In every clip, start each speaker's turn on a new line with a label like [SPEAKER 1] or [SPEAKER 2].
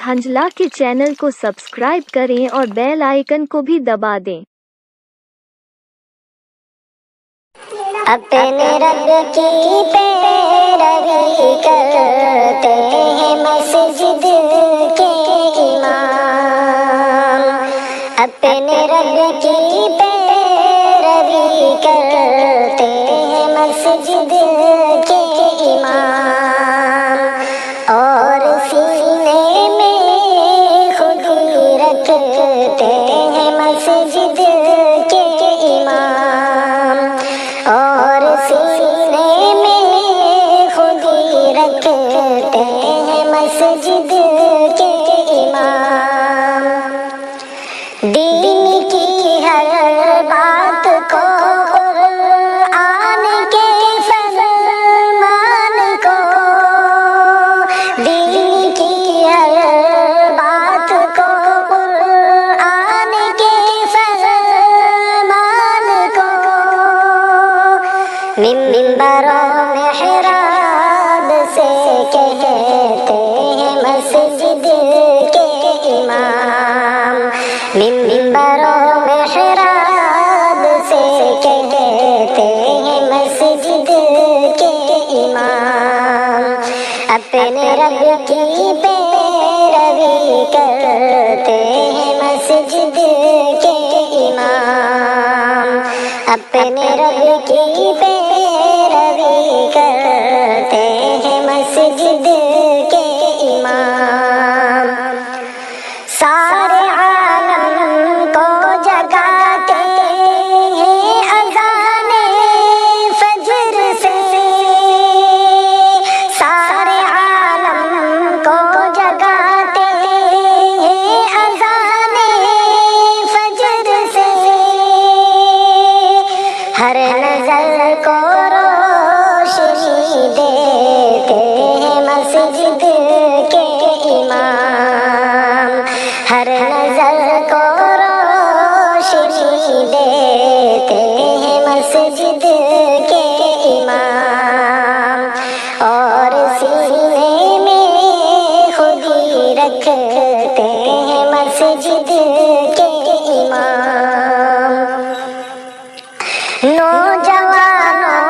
[SPEAKER 1] حنجلہ کے چینل کو سبسکرائب کریں اور بیل آئیکن کو بھی دبا دیں۔
[SPEAKER 2] اپنے رب کی پیروی کرتے ہیں مسجد کے امام، اپنے رب کی پیروی کرتے ہیں مسجد کے امام، اور سینے میں خود رکھتے ہیں مسجد کے امام، اور سینے میں خود رکھتے ہیں مسجد کے امام۔ دین کی ہر بات کو قرآن کے فرمان کو، دین کی ہر بات کو قرآن کے فرمان کو، منبر و محراب سے کہتے ہیں مسجد کے امام، منبر و محراب سے کہتے ہیں مسجد کے امام، اپنے رب کی پیروی کرتے ہیں مسجد کے امام، اپنے رب کی پیروی کرتے ہیں مسجد کے امام۔ سارے عالم کو جگاتے ہیں اذان فجر سے، سارے عالم کو جگاتے ہیں اذان فجر سے، ہر نظر کو روشنی دیتے ہیں مسجد کے امام، ہر نظر کو روشنی دیتے ہیں مسجد کے امام، اور سینے میں خود رکھتے ہیں مسجد کے امام۔ نوجوانوں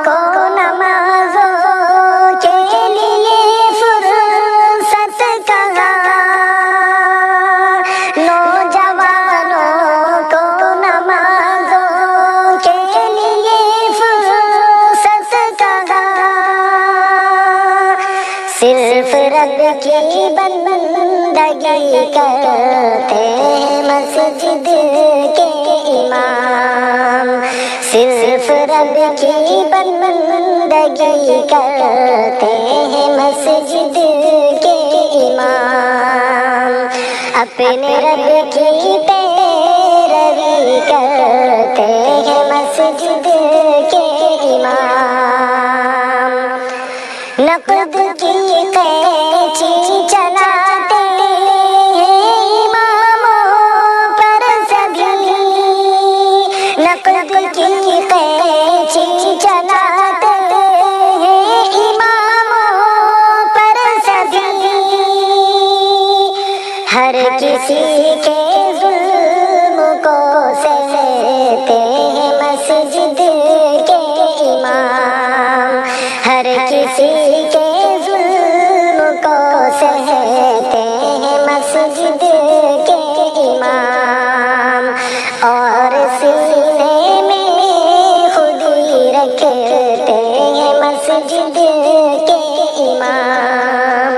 [SPEAKER 2] کو نمازوں کے لیے فرصت کہاں، نوجوانوں کو نمازوں کے لیے فرصت کہاں، صرف رب کی بندگی کرتے ہیں مسجد کے امام، صرف رب کی بندگی کرتے ہیں مسجد کے امام، اپنے رب کی پیروی کرتے ہیں مسجد کے امام۔ نقد کی قینچی چلاتے ہیں اماموں پر سبھی، نقد کی قینچی چلاتے ہیں اماموں پر سبھی، ہر کسی کے ظلم کو سہتے ہیں مسجد کے امام، ہر کسی کے ظلم کو سہتے ہیں مسجد کے امام، اور سینے میں خود رکھتے ہیں مسجد کے امام۔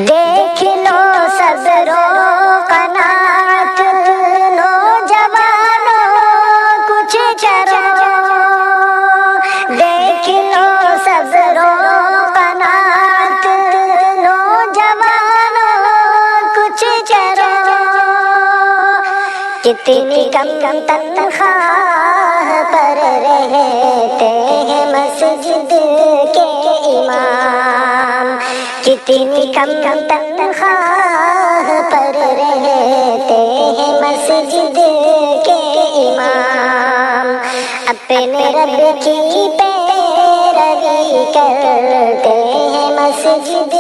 [SPEAKER 2] دیکھ لو صبر و قناعت نوجوانوں کچھ کرو، دیکھ لو صبر و قناعت نوجوانوں کچھ کرو، کتنی کم تنخواہ پر رہتے ہیں مسجد کے امام، کتنی کم تنخواہ پر رہتے ہیں مسجد کے امام، اپنے رب کی پیروی کرتے ہیں مسجد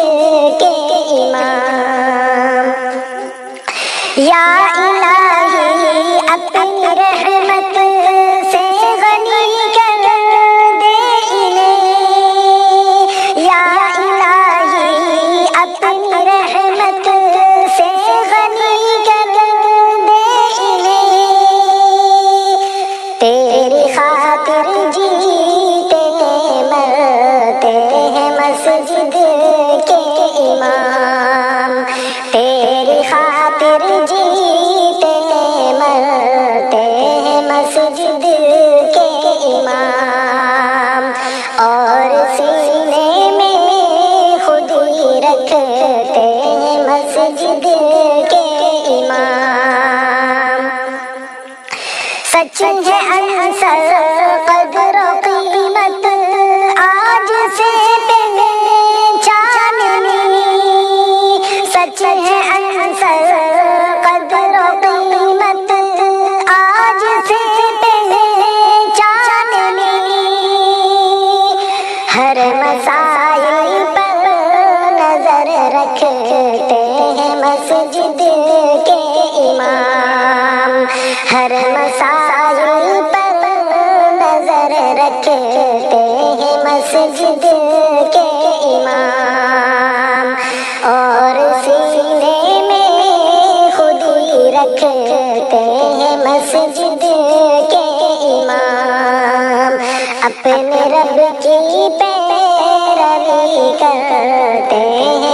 [SPEAKER 2] کے امام۔ سچ ہے عنصر قدر و قیمت آج سے پہچاننی، سچ ہے عنصر قدر و قیمت آج سے پہچاننی، ہر مسائل پر نظر رکھتے ہیں مسجد کے امام، ہر مسائل پر نظر رکھتے ہیں مسجد کے امام، اور سینے میں خود ہی رکھتے ہیں مسجد کے امام، اپنے رب کی پیروی کرتے ہیں